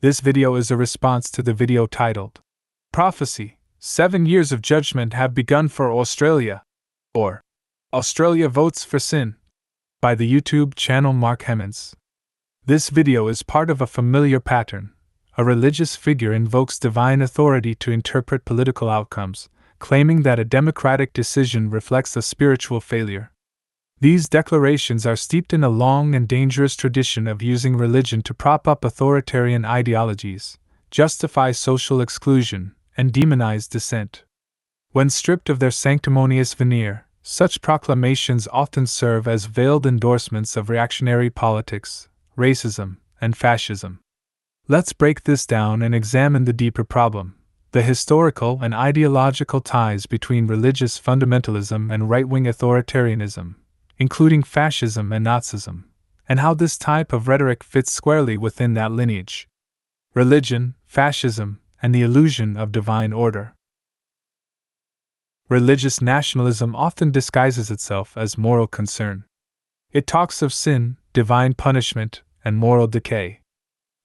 This video is a response to the video titled, Prophecy, 7 Years of Judgment Have Begun for Australia, or Australia Votes for Sin, by the YouTube channel Mark Hemans. This video is part of a familiar pattern. A religious figure invokes divine authority to interpret political outcomes, claiming that a democratic decision reflects a spiritual failure. These declarations are steeped in a long and dangerous tradition of using religion to prop up authoritarian ideologies, justify social exclusion, and demonize dissent. When stripped of their sanctimonious veneer, such proclamations often serve as veiled endorsements of reactionary politics, racism, and fascism. Let's break this down and examine the deeper problem: the historical and ideological ties between religious fundamentalism and right-wing authoritarianism, including fascism and Nazism, and how this type of rhetoric fits squarely within that lineage. Religion, fascism, and the illusion of divine order. Religious nationalism often disguises itself as moral concern. It talks of sin, divine punishment, and moral decay.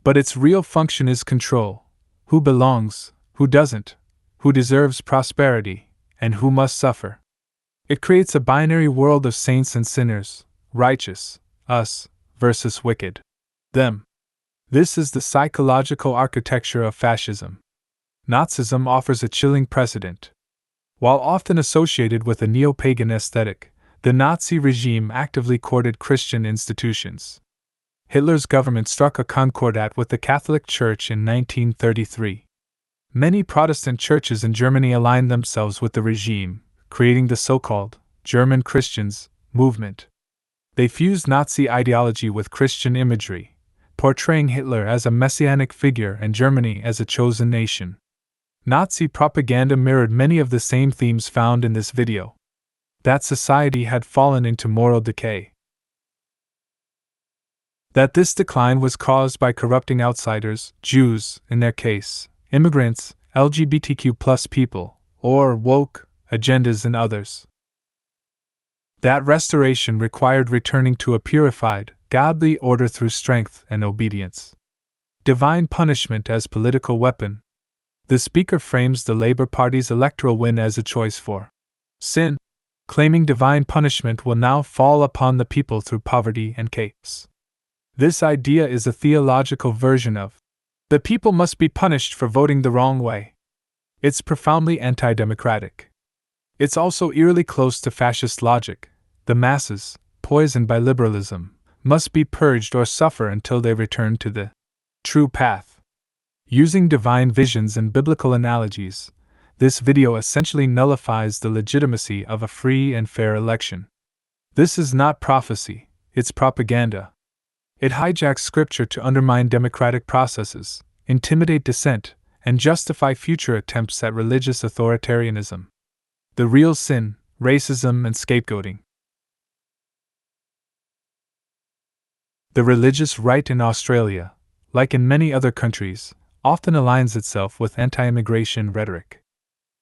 But its real function is control: who belongs, who doesn't, who deserves prosperity, and who must suffer. It creates a binary world of saints and sinners, righteous, us, versus wicked, them. This is the psychological architecture of fascism. Nazism offers a chilling precedent. While often associated with a neo-pagan aesthetic, the Nazi regime actively courted Christian institutions. Hitler's government struck a concordat with the Catholic Church in 1933. Many Protestant churches in Germany aligned themselves with the regime, creating the so-called German Christians movement. They fused Nazi ideology with Christian imagery, portraying Hitler as a messianic figure and Germany as a chosen nation. Nazi propaganda mirrored many of the same themes found in this video: that society had fallen into moral decay, that this decline was caused by corrupting outsiders, Jews, in their case, immigrants, LGBTQ+ people, or woke agendas in others. That restoration required returning to a purified, godly order through strength and obedience. Divine punishment as political weapon. The speaker frames the Labour Party's electoral win as a choice for sin, claiming divine punishment will now fall upon the people through poverty and chaos. This idea is a theological version of the people must be punished for voting the wrong way. It's profoundly anti-democratic. It's also eerily close to fascist logic: the masses, poisoned by liberalism, must be purged or suffer until they return to the true path. Using divine visions and biblical analogies, this video essentially nullifies the legitimacy of a free and fair election. This is not prophecy, it's propaganda. It hijacks scripture to undermine democratic processes, intimidate dissent, and justify future attempts at religious authoritarianism. The real sin: racism and scapegoating. The religious right in Australia, like in many other countries, often aligns itself with anti-immigration rhetoric.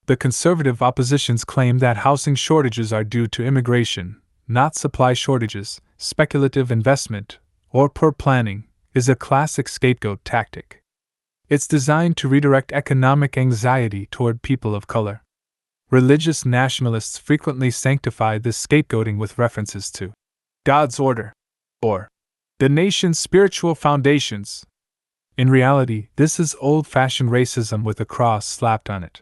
The conservative oppositions claim that housing shortages are due to immigration, not supply shortages. Speculative investment, or poor planning, is a classic scapegoat tactic. It's designed to redirect economic anxiety toward people of color. Religious nationalists frequently sanctify this scapegoating with references to God's order, or the nation's spiritual foundations. In reality, this is old-fashioned racism with a cross slapped on it.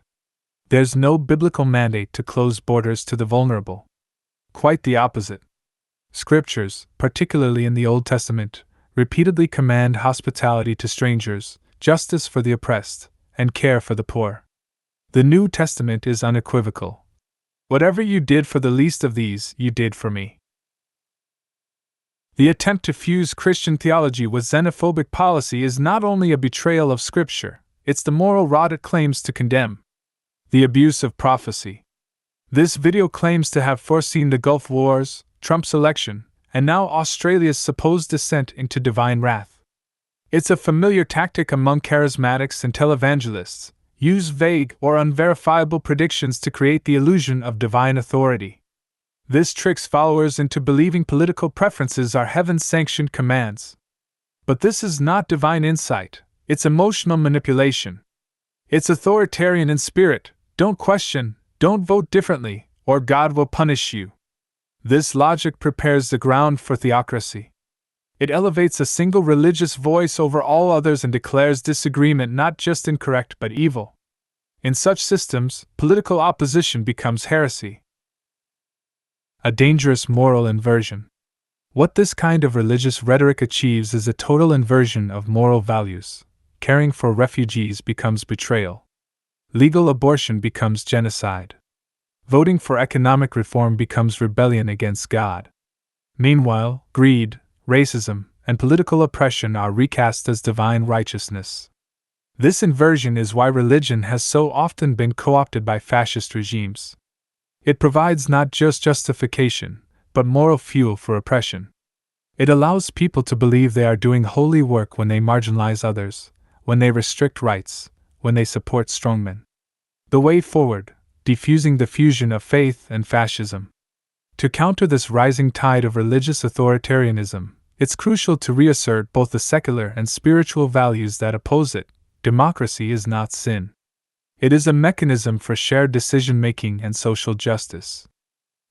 There's no biblical mandate to close borders to the vulnerable. Quite the opposite. Scriptures, particularly in the Old Testament, repeatedly command hospitality to strangers, justice for the oppressed, and care for the poor. The New Testament is unequivocal. Whatever you did for the least of these, you did for me. The attempt to fuse Christian theology with xenophobic policy is not only a betrayal of Scripture, it's the moral rot it claims to condemn. The abuse of prophecy. This video claims to have foreseen the Gulf Wars, Trump's election, and now Australia's supposed descent into divine wrath. It's a familiar tactic among charismatics and televangelists: use vague or unverifiable predictions to create the illusion of divine authority. This tricks followers into believing political preferences are heaven-sanctioned commands. But this is not divine insight, It's emotional manipulation. It's authoritarian in spirit. Don't question, don't vote differently, or God will punish you. This logic prepares the ground for theocracy. It elevates a single religious voice over all others and declares disagreement not just incorrect but evil. In such systems, political opposition becomes heresy. A dangerous moral inversion. What this kind of religious rhetoric achieves is a total inversion of moral values. Caring for refugees becomes betrayal. Legal abortion becomes genocide. Voting for economic reform becomes rebellion against God. Meanwhile, greed, racism, and political oppression are recast as divine righteousness. This inversion is why religion has so often been co-opted by fascist regimes. It provides not just justification, but moral fuel for oppression. It allows people to believe they are doing holy work when they marginalize others, when they restrict rights, when they support strongmen. The way forward, defusing the fusion of faith and fascism. To counter this rising tide of religious authoritarianism, it's crucial to reassert both the secular and spiritual values that oppose it. Democracy is not sin. It is a mechanism for shared decision-making and social justice.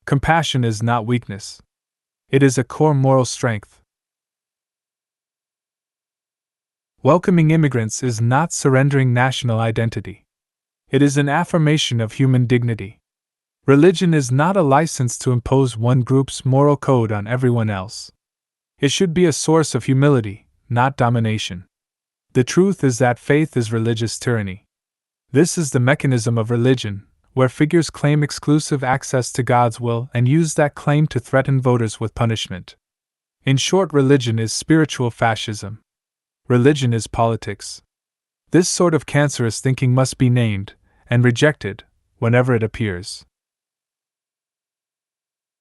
Compassion is not weakness. It is a core moral strength. Welcoming immigrants is not surrendering national identity. It is an affirmation of human dignity. Religion is not a license to impose one group's moral code on everyone else. It should be a source of humility, not domination. The truth is that faith is religious tyranny. This is the mechanism of religion, where figures claim exclusive access to God's will and use that claim to threaten voters with punishment. In short, religion is spiritual fascism. Religion is politics. This sort of cancerous thinking must be named and rejected whenever it appears.